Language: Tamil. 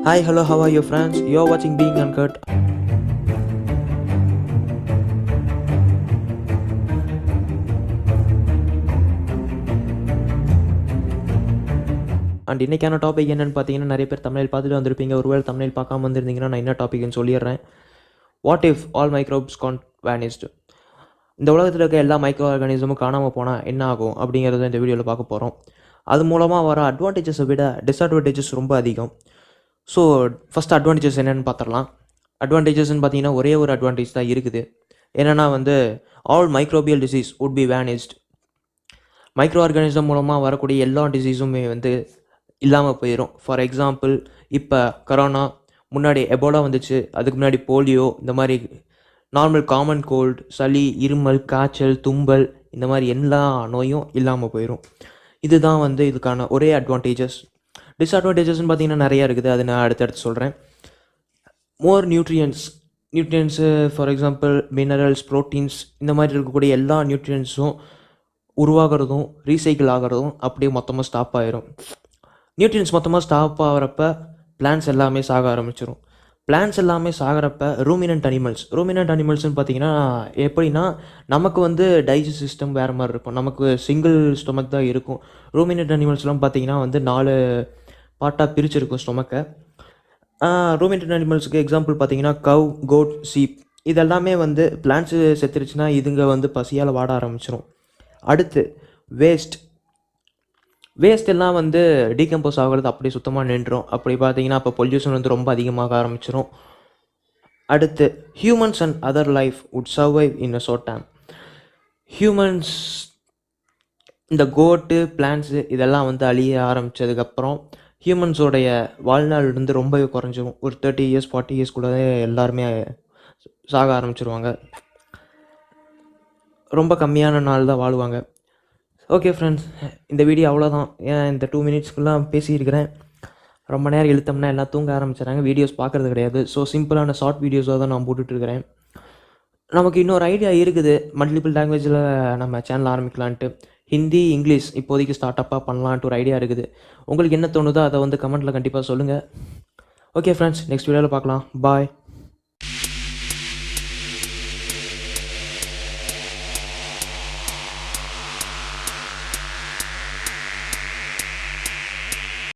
Hi, hello, how are you friends? You're watching Being Uncut. And இன்றைக்கான டாபிக் என்னென்னு பார்த்தீங்கன்னா, நிறைய பேர் தமிழில் பார்த்துட்டு வந்திருப்பீங்க. ஒருவேளை தமிழில் பார்க்காம வந்திருந்தீங்கன்னா நான் என்ன டாபிக்னு சொல்லிடுறேன். What if all microbes gone vanished? இந்த உலகத்தில் இருக்க எல்லா மைக்ரோ ஆர்கானிசமும் காணாமல் போனால் என்ன ஆகும் அப்படிங்கிறத இந்த வீடியோவில் பார்க்க போகிறோம். அது மூலமாக வர அட்வான்டேஜஸை விட டிஸ்அட்வான்டேஜஸ் ரொம்ப அதிகம். ஸோ ஃபஸ்ட் அட்வான்டேஜஸ் என்னென்னு பார்த்துடலாம். அட்வான்டேஜஸ்ன்னு பார்த்தீங்கன்னா ஒரே ஒரு அட்வான்டேஜ் தான் இருக்குது. என்னென்னா all microbial disease would be vanished. Micro organism மூலமாக வரக்கூடிய எல்லா டிசீஸுமே இல்லாமல் போயிடும். ஃபார் எக்ஸாம்பிள், இப்போ கரோனா, முன்னாடி எபோலா வந்துச்சு, அதுக்கு முன்னாடி போலியோ, இந்த மாதிரி நார்மல் காமன் கோல்டு, சளி, இருமல், காய்ச்சல், தும்பல், இந்த மாதிரி எல்லா நோயும் இல்லாமல் போயிடும். இதுதான் இதுக்கான ஒரே அட்வான்டேஜஸ். டிஸ்அட்வான்டேஜஸ்ன்னு பார்த்தீங்கன்னா நிறையா இருக்குது, அது நான் அடுத்தடுத்து சொல்கிறேன். More nutrients for example minerals, proteins, இந்த மாதிரி இருக்கக்கூடிய எல்லா நியூட்ரியன்ஸும் உருவாகிறதும் ரீசைக்கிள் ஆகிறதும் அப்படியே மொத்தமாக ஸ்டாப் ஆகிரும். நியூட்ரியன்ஸ் மொத்தமாக ஸ்டாப் ஆகிறப்ப பிளான்ஸ் எல்லாமே சாக ஆரம்பிச்சிடும். பிளான்ஸ் எல்லாமே சாகிறப்ப ரூமினன்ட் அனிமல்ஸ்னு பார்த்தீங்கன்னா எப்படின்னா, நமக்கு டைஜஸ்ட் சிஸ்டம் வேறு மாதிரி இருக்கும். நமக்கு சிங்கிள் ஸ்டொமக் தான் இருக்கும். ரூமினன்ட் அனிமல்ஸ்லாம் பார்த்தீங்கன்னா 4 பார்ட்டாக பிரிச்சிருக்கும் ஸ்டொமக்கை. ரூமினன்ட் அனிமல்ஸுக்கு எக்ஸாம்பிள் பார்த்தீங்கன்னா கவ், கோட், சீப். இதெல்லாமே பிளான்ஸு செத்துருச்சுன்னா இதுங்க பசியால் வாட ஆரம்பிச்சிடும். அடுத்து வேஸ்ட் எல்லாம் டீகம்போஸ் ஆகிறது அப்படியே சுத்தமாக நின்றுடும். அப்படி பார்த்தீங்கன்னா அப்போ பொல்யூஷன் ரொம்ப அதிகமாக ஆரம்பிச்சிடும். அடுத்து humans and other life would survive in a short time. Humans, இந்த கோட்டு, பிளான்ஸு இதெல்லாம் அழிய ஆரம்பித்ததுக்கப்புறம் ஹியூமன்ஸோடைய வாழ்நாள் ரொம்பவே குறைஞ்சிரும். ஒரு 30 இயர்ஸ் 40 இயர்ஸ்குள்ளே எல்லாருமே சாக ஆரம்பிச்சிருவாங்க. ரொம்ப கம்மியான நாள் தான் வாழுவாங்க. ஓகே ஃப்ரெண்ட்ஸ், இந்த வீடியோ அவ்வளோதான். ஏன் இந்த 2 மினிட்ஸ்க்குலாம் பேசியிருக்கிறேன். ரொம்ப நேரம் இழுத்தோம்னா எல்லாம் தூங்க ஆரம்பிச்சிடறாங்க, வீடியோஸ் பார்க்குறது கிடையாது. ஸோ சிம்பிளான ஷார்ட் வீடியோஸாக தான் நான் போட்டுட்ருக்கிறேன். நமக்கு இன்னொரு ஐடியா இருக்குது, மல்டிபிள் லாங்குவேஜில் நம்ம சேனல் ஆரம்பிக்கலான்ட்டு. ஹிந்தி, இங்கிலீஷ் இப்போதைக்கு ஸ்டார்ட் அப்பாக பண்ணலான்ட்டு ஒரு ஐடியா இருக்குது. உங்களுக்கு என்ன தோணுதோ அதை கமெண்ட்டில் கண்டிப்பாக சொல்லுங்கள். ஓகே ஃப்ரெண்ட்ஸ், நெக்ஸ்ட் வீடியோவில் பார்க்கலாம். பாய்.